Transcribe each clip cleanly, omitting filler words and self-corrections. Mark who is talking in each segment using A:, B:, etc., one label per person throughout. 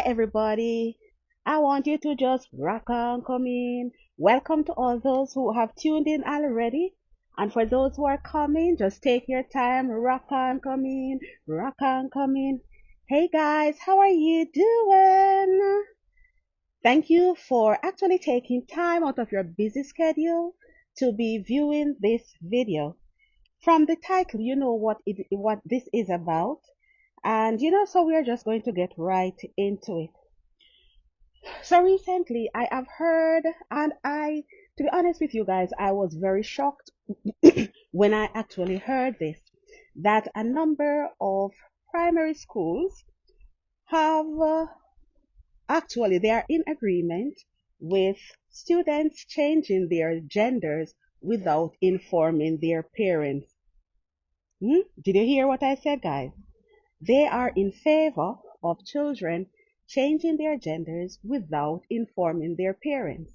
A: everybody. I want you to just rock on, come in. Welcome to all those who have tuned in already. And for those who are coming, just take your time, rock on, come in, rock on, come in. Hey guys, how are you doing? Thank you for actually taking time out of your busy schedule to be viewing this video. From the title, you know what this is about. And so we're just going to get right into it. So recently I have heard, and to be honest with you guys, I was very shocked when I actually heard this, that a number of primary schools have actually, they are in agreement with students changing their genders without informing their parents. Did you hear what I said, guys? They are in favor of children changing their genders without informing their parents.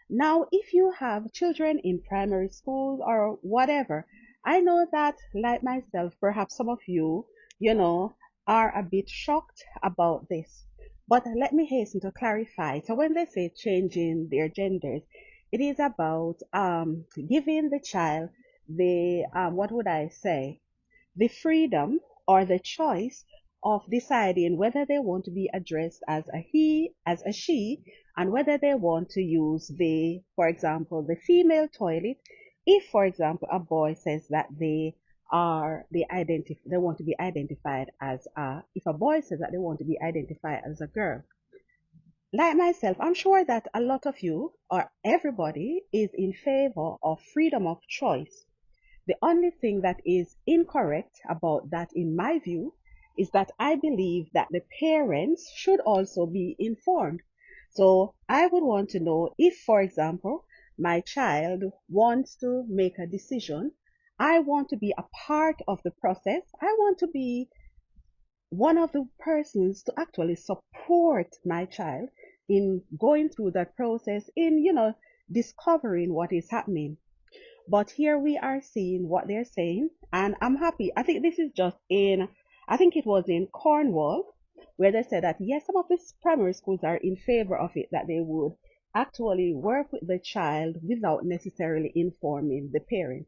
A: Now, if you have children in primary school or whatever, I know that, like myself, perhaps some of you, are a bit shocked about this. But let me hasten to clarify. So when they say changing their genders, it is about giving the child the, what would I say, the freedom or the choice of deciding whether they want to be addressed as a he, as a she, and whether they want to use the, for example, the female toilet. If, for example, a boy says that they want to be identified as a, if a boy says that they want to be identified as a girl. Like myself, I'm sure that a lot of you or everybody is in favor of freedom of choice. The only thing that is incorrect about that, in my view, is that I believe that the parents should also be informed. So I would want to know if, for example, my child wants to make a decision. I want to be a part of the process. I want to be one of the persons to actually support my child in going through that process, in, discovering what is happening. But here we are seeing what they're saying, and I'm happy. I think this is just in, I think it was in Cornwall, where they said that yes, some of these primary schools are in favor of it, that they would actually work with the child without necessarily informing the parent.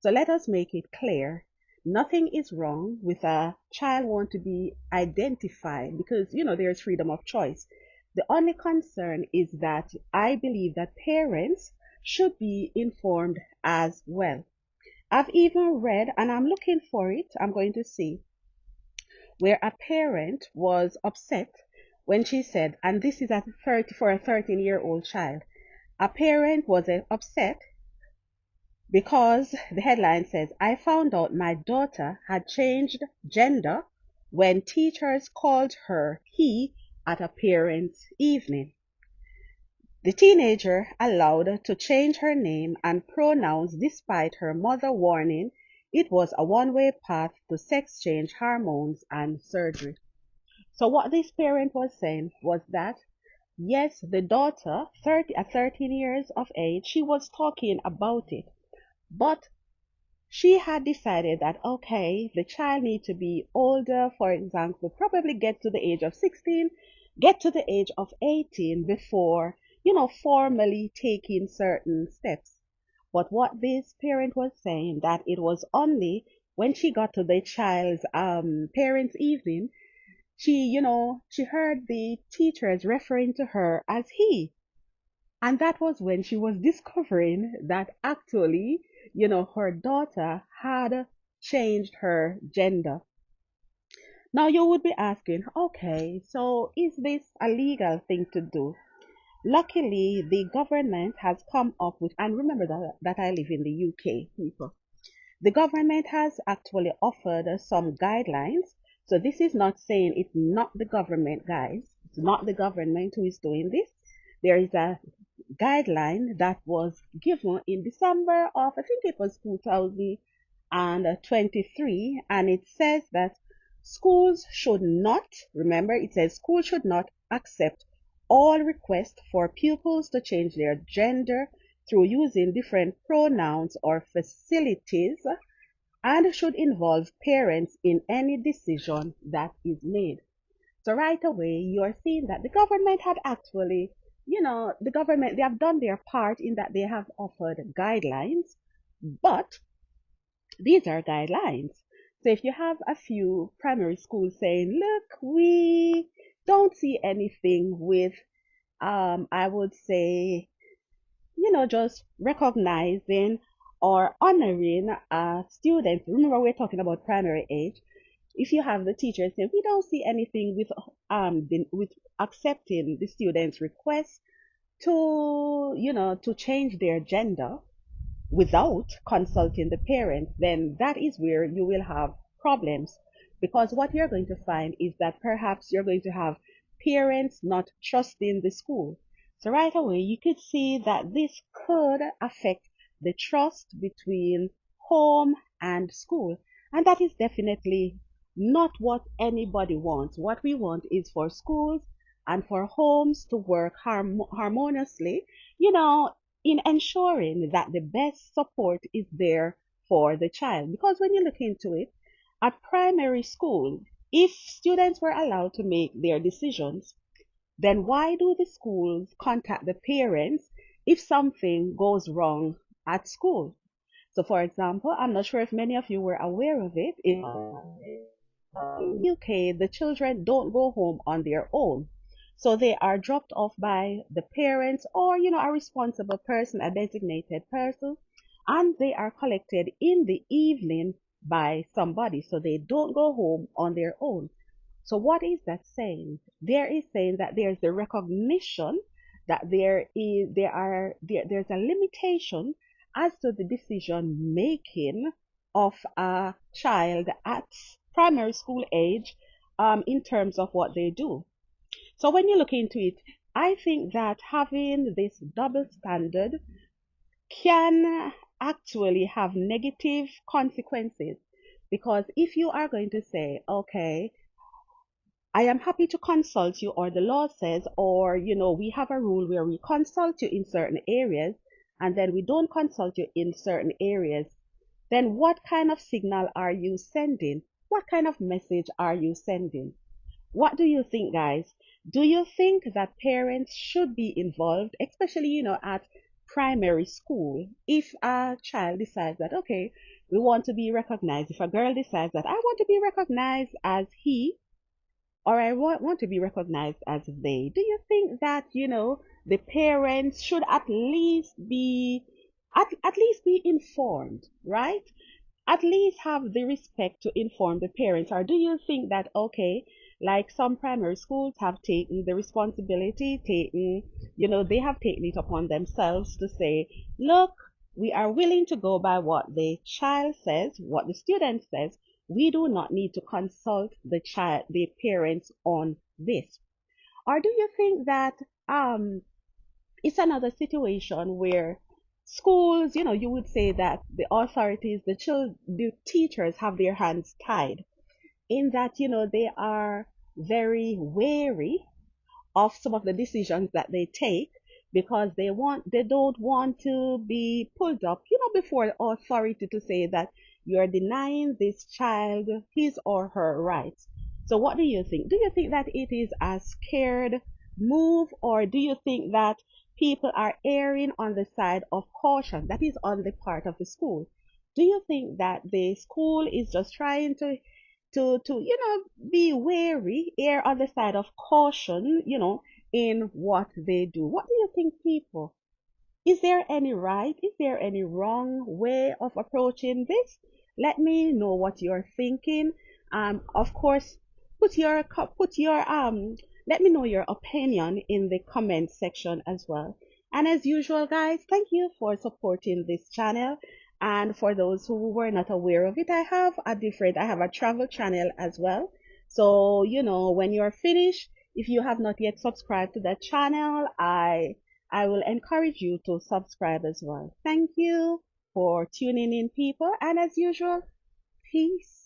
A: So let us make it clear. Nothing is wrong with a child want to be identified because, there's freedom of choice. The only concern is that I believe that parents should be informed as well. I've even read, and I'm looking for it, I'm going to see, where a parent was upset when she said, and this is at 30 for a 13-year-old child, a parent was upset because the headline says, I found out my daughter had changed gender when teachers called her he at a parents' evening. The teenager allowed to change her name and pronouns despite her mother warning it was a one-way path to sex change hormones and surgery. So what this parent was saying was that yes, the daughter, at 13 years of age, she was talking about it, but she had decided that okay, the child needs to be older, for example, probably get to the age of 16, get to the age of 18 before, formally taking certain steps. But what this parent was saying, that it was only when she got to the child's parents' evening, she heard the teachers referring to her as he. And that was when she was discovering that actually, her daughter had changed her gender. Now you would be asking, okay, so is this a legal thing to do? Luckily, the government has come up with, and remember that I live in the UK, people. The government has actually offered some guidelines. So this is not saying it's not the government, guys. It's not the government who is doing this. There is a guideline that was given in December of, I think it was 2023, and it says that schools should not, remember, it says schools should not accept all requests for pupils to change their gender through using different pronouns or facilities, and should involve parents in any decision that is made. So right away, you're seeing that the government had actually, the government, they have done their part in that they have offered guidelines, but these are guidelines. So if you have a few primary schools saying, look, we don't see anything with, I would say, just recognizing or honoring students. Remember, we're talking about primary age. If you have the teachers saying, we don't see anything with with accepting the students' request to, to change their gender without consulting the parents, then that is where you will have problems. Because what you're going to find is that perhaps you're going to have parents not trusting the school. So right away, you could see that this could affect the trust between home and school. And that is definitely not what anybody wants. What we want is for schools and for homes to work harmoniously, you know, in ensuring that the best support is there for the child. Because when you look into it, at primary school, if students were allowed to make their decisions, then why do the schools contact the parents if something goes wrong at school? So, for example, I'm not sure if many of you were aware of it. In UK, the children don't go home on their own. So they are dropped off by the parents or, a responsible person, a designated person, and they are collected in the evening by somebody. So they don't go home on their own. So what is that saying? There is saying that there's the recognition that there's a limitation as to the decision making of a child at primary school age in terms of what they do. So when you look into it, I think that having this double standard can actually have negative consequences. Because if you are going to say, okay, I am happy to consult you, or the law says, or, we have a rule where we consult you in certain areas and then we don't consult you in certain areas, then what kind of signal are you sending? What kind of message are you sending? What do you think, guys? Do you think that parents should be involved, especially, at primary school, if a child decides that, okay, we want to be recognized, if a girl decides that I want to be recognized as he, or I want to be recognized as they. Do you think that, the parents should at least be informed, right? At least have the respect to inform the parents? Or do you think that, okay, like some primary schools have taken the responsibility, they have taken it upon themselves to say, look, we are willing to go by what the child says, what the student says. We do not need to consult the parents on this. Or do you think that um, it's another situation where schools, you would say that the authorities, the teachers have their hands tied in that, they are very wary of some of the decisions that they take because they don't want to be pulled up, before authority to say that you're denying this child his or her rights. So what do you think? Do you think that it is a scared move, or do you think that people are erring on the side of caution that is on the part of the school? Do you think that the school is just trying to be wary, err on the side of caution, in what they do? What do you think, people? Is there any right? Is there any wrong way of approaching this? Let me know what you're thinking. Of course, put your let me know your opinion in the comment section as well. And as usual, guys, thank you for supporting this channel. And for those who were not aware of it, I have a travel channel as well. So, when you're finished, if you have not yet subscribed to that channel, I will encourage you to subscribe as well. Thank you for tuning in, people. And as usual, peace.